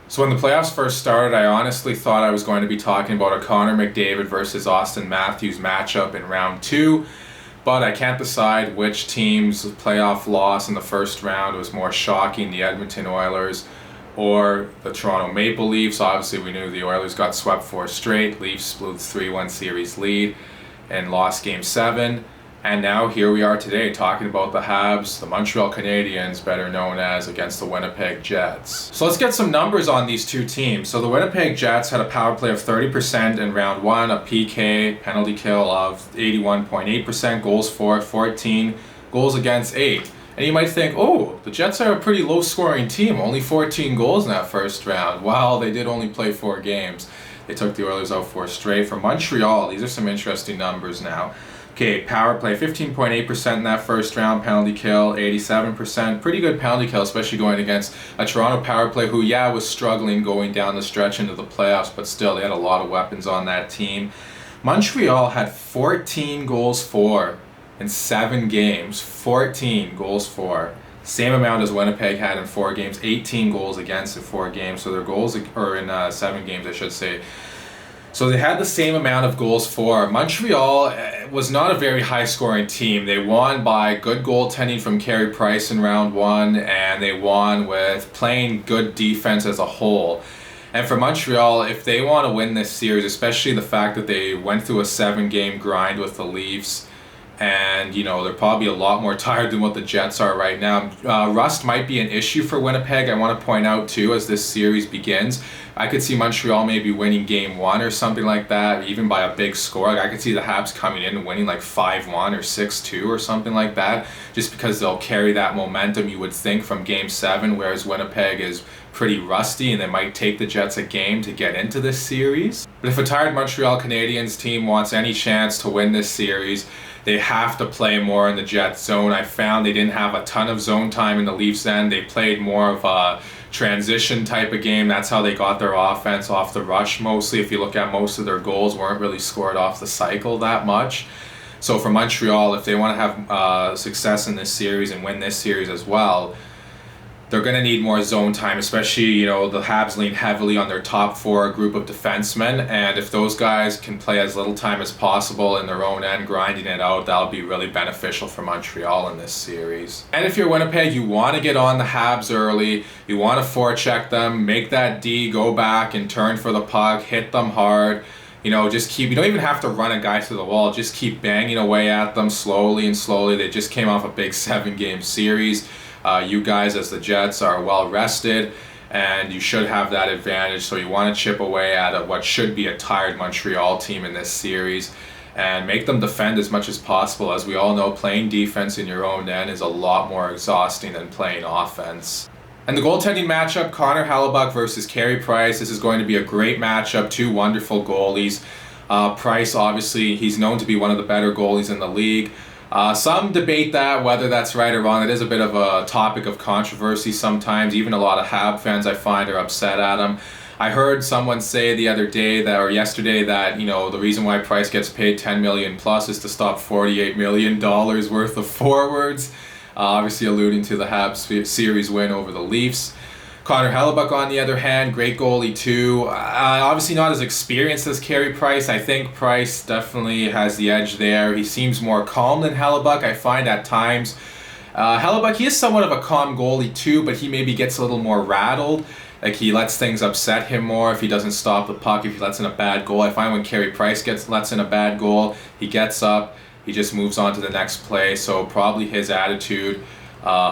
So when the playoffs first started, I honestly thought I was going to be talking about a Connor McDavid versus Austin Matthews matchup in round two, but I can't decide which team's playoff loss in the first round was more shocking, the Edmonton Oilers or the Toronto Maple Leafs. Obviously, we knew the Oilers got swept 4 straight, Leafs blew the 3-1 series lead and lost Game 7. And now here we are today talking about the Habs, the Montreal Canadiens, better known as, against the Winnipeg Jets. So let's get some numbers on these two teams. So the Winnipeg Jets had a power play of 30% in round one, a PK penalty kill of 81.8%, goals for 14, goals against 8. And you might think, oh, the Jets are a pretty low-scoring team, only 14 goals in that first round. Well, they did only play 4 games. They took the Oilers out 4 straight. For Montreal, these are some interesting numbers now. Okay, power play, 15.8% in that first round, penalty kill, 87%. Pretty good penalty kill, especially going against a Toronto power play who, was struggling going down the stretch into the playoffs, but still, they had a lot of weapons on that team. Montreal had 14 goals for in 7 games, 14 goals for. Same amount as Winnipeg had in 4 games, 18 goals against in 4 games, so their goals, or in 7 games, I should say. So they had the same amount of goals for. Montreal was not a very high-scoring team. They won by good goaltending from Carrie Price in round 1, and they won with playing good defense as a whole. And for Montreal, if they want to win this series, especially the fact that they went through a 7-game grind with the Leafs, and they're probably a lot more tired than what the Jets are right now. Rust might be an issue for Winnipeg. I want to point out too, as this series begins, I could see Montreal maybe winning game 1 or something like that, even by a big score. I could see the Habs coming in and winning like 5-1 or 6-2 or something like that, just because they'll carry that momentum, you would think, from game 7, whereas Winnipeg is pretty rusty and they might take the Jets a game to get into this series. But if a tired Montreal Canadiens team wants any chance to win this series, they have to play more in the Jets zone. I found they didn't have a ton of zone time in the Leafs end. They played more of a transition type of game. That's how they got their offense off the rush mostly. If you look at most of their goals, weren't really scored off the cycle that much. So for Montreal, if they want to have success in this series and win this series as well, they're going to need more zone time, especially, the Habs lean heavily on their top 4 group of defensemen, and if those guys can play as little time as possible in their own end, grinding it out, that'll be really beneficial for Montreal in this series. And if you're Winnipeg, you want to get on the Habs early, you want to forecheck them, make that D go back and turn for the puck, hit them hard. You don't even have to run a guy through the wall, just keep banging away at them slowly and slowly. They just came off a big 7-game series. You guys, as the Jets, are well rested, and you should have that advantage. So you want to chip away at what should be a tired Montreal team in this series and make them defend as much as possible. As we all know, playing defense in your own end is a lot more exhausting than playing offense. And the goaltending matchup, Connor Hallibuck versus Carrie Price. This is going to be a great matchup, 2 wonderful goalies. Price, obviously, he's known to be one of the better goalies in the league. Some debate that, whether that's right or wrong. It is a bit of a topic of controversy sometimes. Even a lot of Hab fans, I find, are upset at him. I heard someone say the other day yesterday that, the reason why Price gets paid $10 million plus is to stop $48 million worth of forwards. Obviously alluding to the Habs series win over the Leafs. Connor Hellebuyck, on the other hand, great goalie too. Obviously not as experienced as Carey Price. I think Price definitely has the edge there. He seems more calm than Hellebuyck, I find, at times. Hellebuyck, he is somewhat of a calm goalie too, but he maybe gets a little more rattled. Like, he lets things upset him more if he doesn't stop the puck, if he lets in a bad goal. I find when Carey Price lets in a bad goal, he gets up, he just moves on to the next play. So probably his attitude,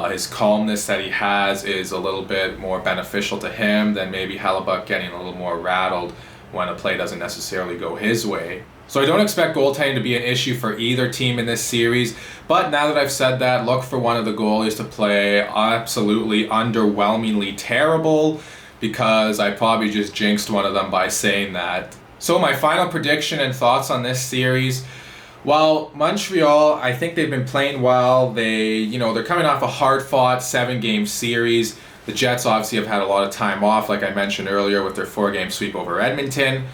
his calmness that he has, is a little bit more beneficial to him than maybe Hallibuck getting a little more rattled when a play doesn't necessarily go his way. So I don't expect goaltending to be an issue for either team in this series, but now that I've said that, look for one of the goalies to play absolutely underwhelmingly terrible, because I probably just jinxed one of them by saying that. So my final prediction and thoughts on this series. Well, Montreal, I think they've been playing well. They're coming off a hard-fought 7-game series. The Jets obviously have had a lot of time off, like I mentioned earlier, with their 4-game sweep over Edmonton.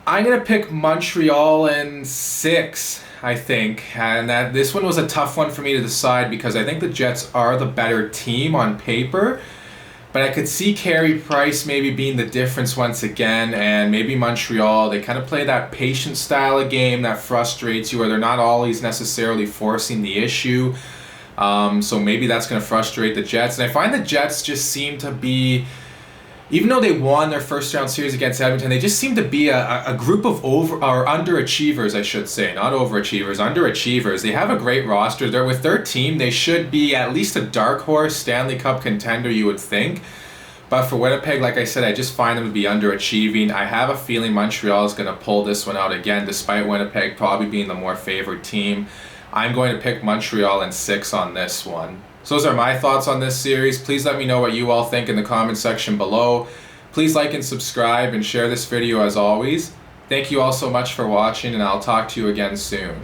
I'm going to pick Montreal in 6, I think. And this one was a tough one for me to decide, because I think the Jets are the better team on paper. But I could see Carey Price maybe being the difference once again, and maybe Montreal. They kind of play that patient style of game that frustrates you, where they're not always necessarily forcing the issue. So maybe that's going to frustrate the Jets. And I find the Jets just seem to be, even though they won their first round series against Edmonton, they just seem to be a group of underachievers, I should say. Not overachievers, underachievers. They have a great roster. With their team, they should be at least a dark horse Stanley Cup contender, you would think. But for Winnipeg, like I said, I just find them to be underachieving. I have a feeling Montreal is going to pull this one out again, despite Winnipeg probably being the more favored team. I'm going to pick Montreal in 6 on this one. So those are my thoughts on this series. Please let me know what you all think in the comment section below. Please like and subscribe and share this video as always. Thank you all so much for watching, and I'll talk to you again soon.